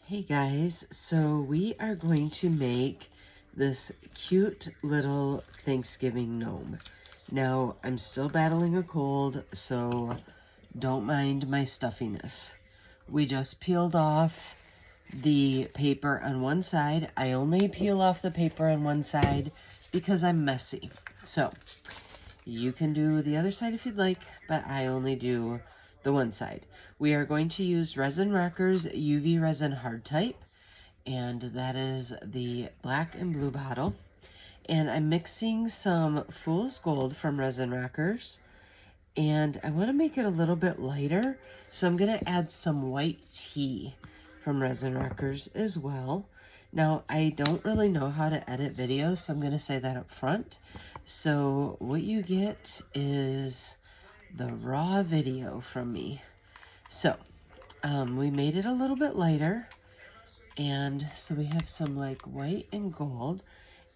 Hey guys, so we are going to make this cute little Thanksgiving gnome. Now, I'm still battling a cold, so don't mind my stuffiness. We just peeled off the paper on one side. I only peel off the paper on one side because I'm messy. So, you can do the other side if you'd like, but I only do the one side. We are going to use Resin Rockers UV Resin Hard Type, and that is the black and blue bottle. And I'm mixing some Fool's Gold from Resin Rockers, and I want to make it a little bit lighter, so I'm going to add some white tea from Resin Rockers as well. Now, I don't really know how to edit videos, so I'm going to say that up front. So what you get is the raw video from me. So we made it a little bit lighter, and so we have some like white and gold,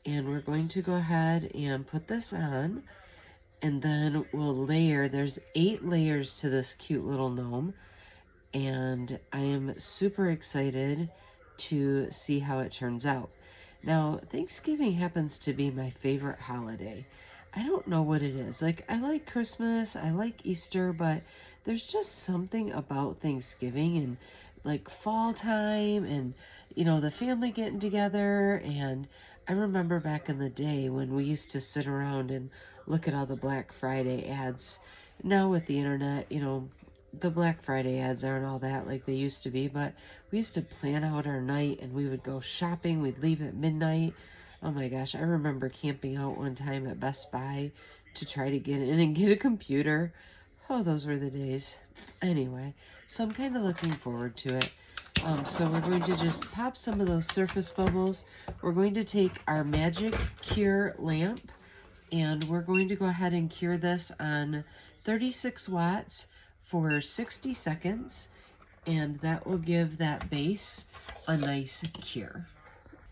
and we're going to go ahead and put this on, and then we'll layer. There's 8 layers to this cute little gnome, and I am super excited to see how it turns out. Now, Thanksgiving happens to be my favorite holiday. I don't know what it is. Like, I like Christmas, I like Easter, but there's just something about Thanksgiving and like fall time and, you know, the family getting together. And I remember back in the day when we used to sit around and look at all the Black Friday ads. Now with the internet, you know, the Black Friday ads aren't all that like they used to be, but we used to plan out our night and we would go shopping. We'd leave at midnight. Oh my gosh, I remember camping out one time at Best Buy to try to get in and get a computer. Oh, those were the days. Anyway, so I'm kind of looking forward to it. So we're going to just pop some of those surface bubbles. We're going to take our Magic Cure lamp, and we're going to go ahead and cure this on 36 watts for 60 seconds, and that will give that base a nice cure.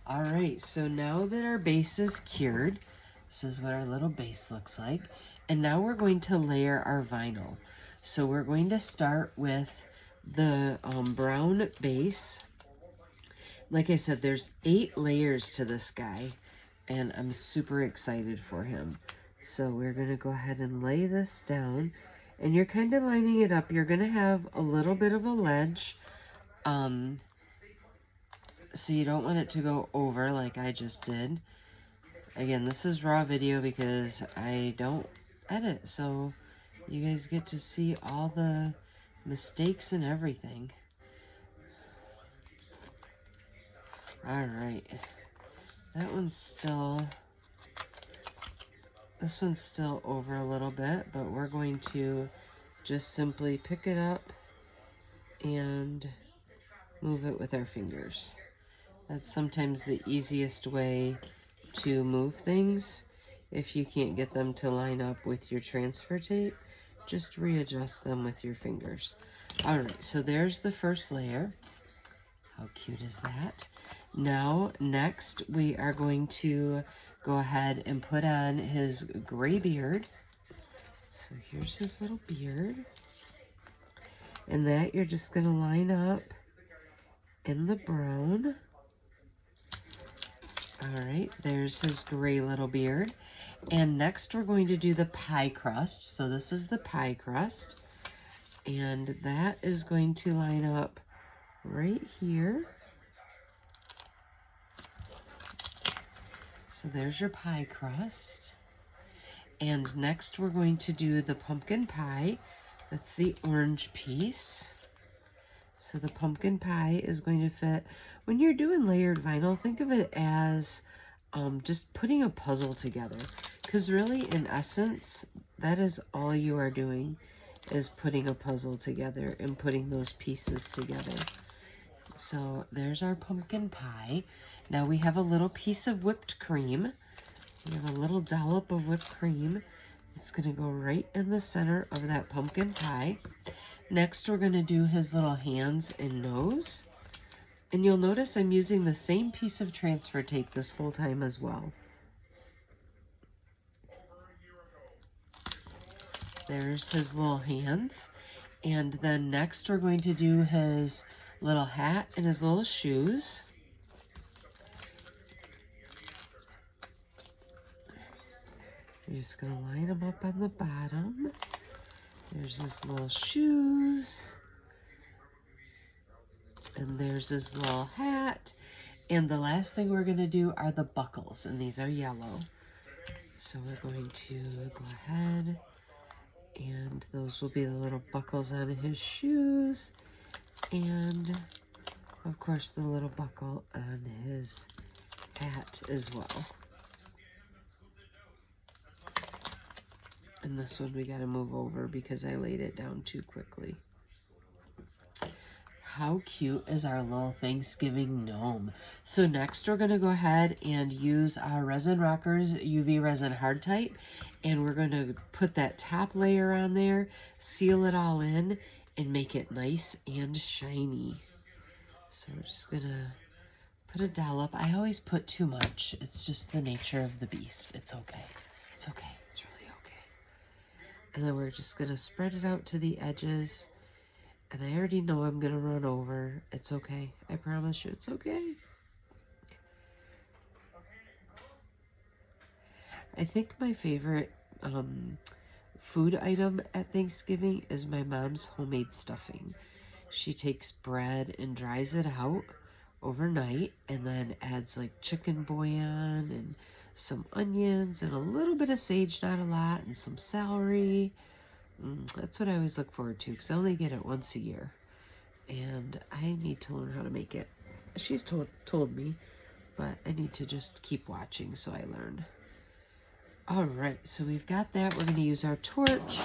All right, so now that our base is cured, this is what our little base looks like. And now we're going to layer our vinyl. So we're going to start with the brown base. Like I said, there's 8 layers to this guy, and I'm super excited for him. So we're going to go ahead and lay this down, and you're kind of lining it up. You're going to have a little bit of a ledge, so you don't want it to go over like I just did. Again, this is raw video because I don't edit, so you guys get to see all the mistakes and everything. All right, that one's still, this one's still over a little bit, but we're going to just simply pick it up and move it with our fingers. That's sometimes the easiest way to move things. If you can't get them to line up with your transfer tape, just readjust them with your fingers. All right, so there's the first layer. How cute is that? Now, next, we are going to go ahead and put on his gray beard. So here's his little beard. And that you're just gonna line up in the brown. All right, there's his gray little beard. And next we're going to do the pie crust. So this is the pie crust. And that is going to line up right here. So there's your pie crust. And next we're going to do the pumpkin pie. That's the orange piece. So the pumpkin pie is going to fit. When you're doing layered vinyl, think of it as just putting a puzzle together. Because really, in essence, that is all you are doing, is putting a puzzle together and putting those pieces together. So there's our pumpkin pie. Now we have a little piece of whipped cream. We have a little dollop of whipped cream. It's going to go right in the center of that pumpkin pie. Next, we're going to do his little hands and nose. And you'll notice I'm using the same piece of transfer tape this whole time as well. There's his little hands. And then next we're going to do his little hat and his little shoes. You're just gonna line them up on the bottom. There's his little shoes. And there's his little hat. And the last thing we're gonna do are the buckles, and these are yellow. So we're going to go ahead, and those will be the little buckles on his shoes. And of course the little buckle on his hat as well. And this one we gotta move over because I laid it down too quickly. How cute is our little Thanksgiving gnome? So next we're gonna go ahead and use our Resin Rockers UV Resin Hard Type, and we're gonna put that top layer on there, seal it all in, and make it nice and shiny. So we're just gonna put a dollop. I always put too much. It's just the nature of the beast. It's okay. It's okay. It's really okay. And then we're just gonna spread it out to the edges. And I already know I'm gonna run over. It's okay. I promise you, it's okay. I think my favorite food item at Thanksgiving is my mom's homemade stuffing. She takes bread and dries it out overnight and then adds like chicken bouillon and some onions and a little bit of sage, not a lot, and some celery. That's what I always look forward to because I only get it once a year. And I need to learn how to make it. She's told me, but I need to just keep watching so I learn. All right, so we've got that. We're going to use our torch,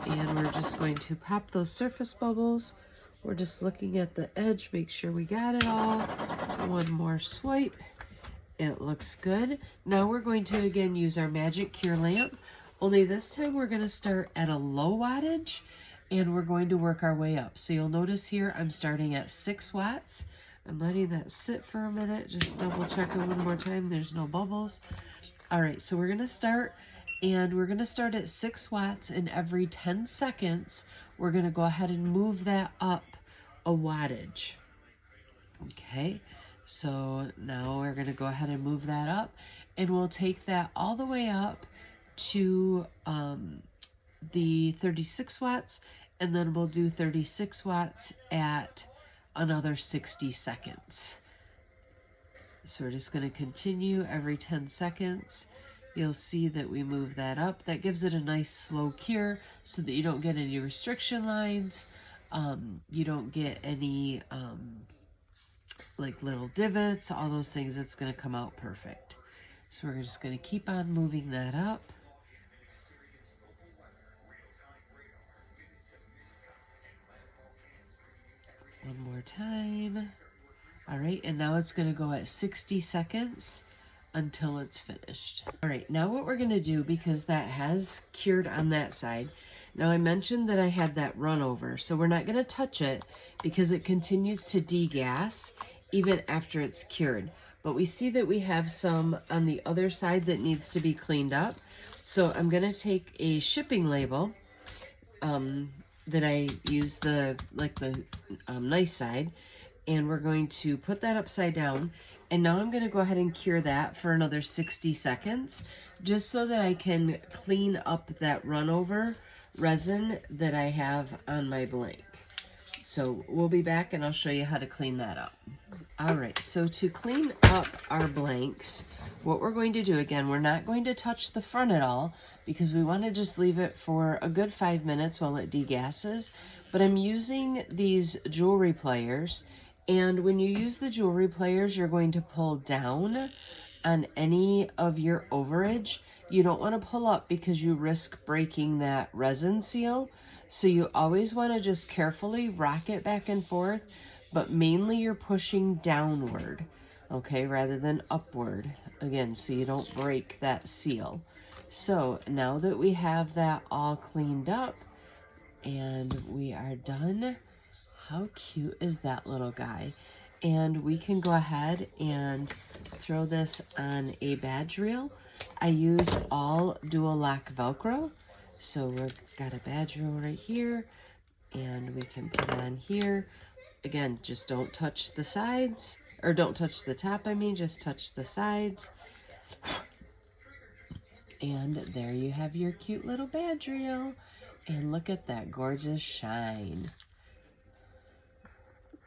and we're just going to pop those surface bubbles. We're just looking at the edge, make sure we got it all. One more swipe. It looks good. Now we're going to, again, use our Magic Cure lamp, only this time we're going to start at a low wattage, and we're going to work our way up. So you'll notice here I'm starting at 6 watts. I'm letting that sit for a minute, just double check it one more time. There's no bubbles. All right, so we're going to start, and we're going to start at 6 watts, and every 10 seconds, we're going to go ahead and move that up a wattage. Okay, so now we're going to go ahead and move that up, and we'll take that all the way up to the 36 watts, and then we'll do 36 watts at another 60 seconds. So we're just going to continue every 10 seconds. You'll see that we move that up. That gives it a nice slow cure so that you don't get any restriction lines. You don't get any like little divots, all those things. It's going to come out perfect. So we're just going to keep on moving that up. One more time. All right, and now it's going to go at 60 seconds until it's finished. All right, now what we're going to do, because that has cured on that side, now I mentioned that I had that run over, so we're not going to touch it because it continues to degas even after it's cured. But we see that we have some on the other side that needs to be cleaned up. So I'm going to take a shipping label that I use the nice side, and we're going to put that upside down. And now I'm going to go ahead and cure that for another 60 seconds, just so that I can clean up that run over resin that I have on my blank. So we'll be back and I'll show you how to clean that up. All right, so to clean up our blanks, what we're going to do, again, we're not going to touch the front at all because we want to just leave it for a good 5 minutes while it degasses. But I'm using these jewelry pliers, and when you use the jewelry pliers, you're going to pull down on any of your overage. You don't want to pull up because you risk breaking that resin seal. So you always want to just carefully rock it back and forth, but mainly you're pushing downward, okay, rather than upward, again, so you don't break that seal. So now that we have that all cleaned up and we are done, how cute is that little guy? And we can go ahead and throw this on a badge reel. I use all dual lock Velcro. So we've got a badge reel right here, and we can put it on here. Again, just don't touch the sides, or don't touch the top, I mean, just touch the sides. And there you have your cute little badge reel. And look at that gorgeous shine.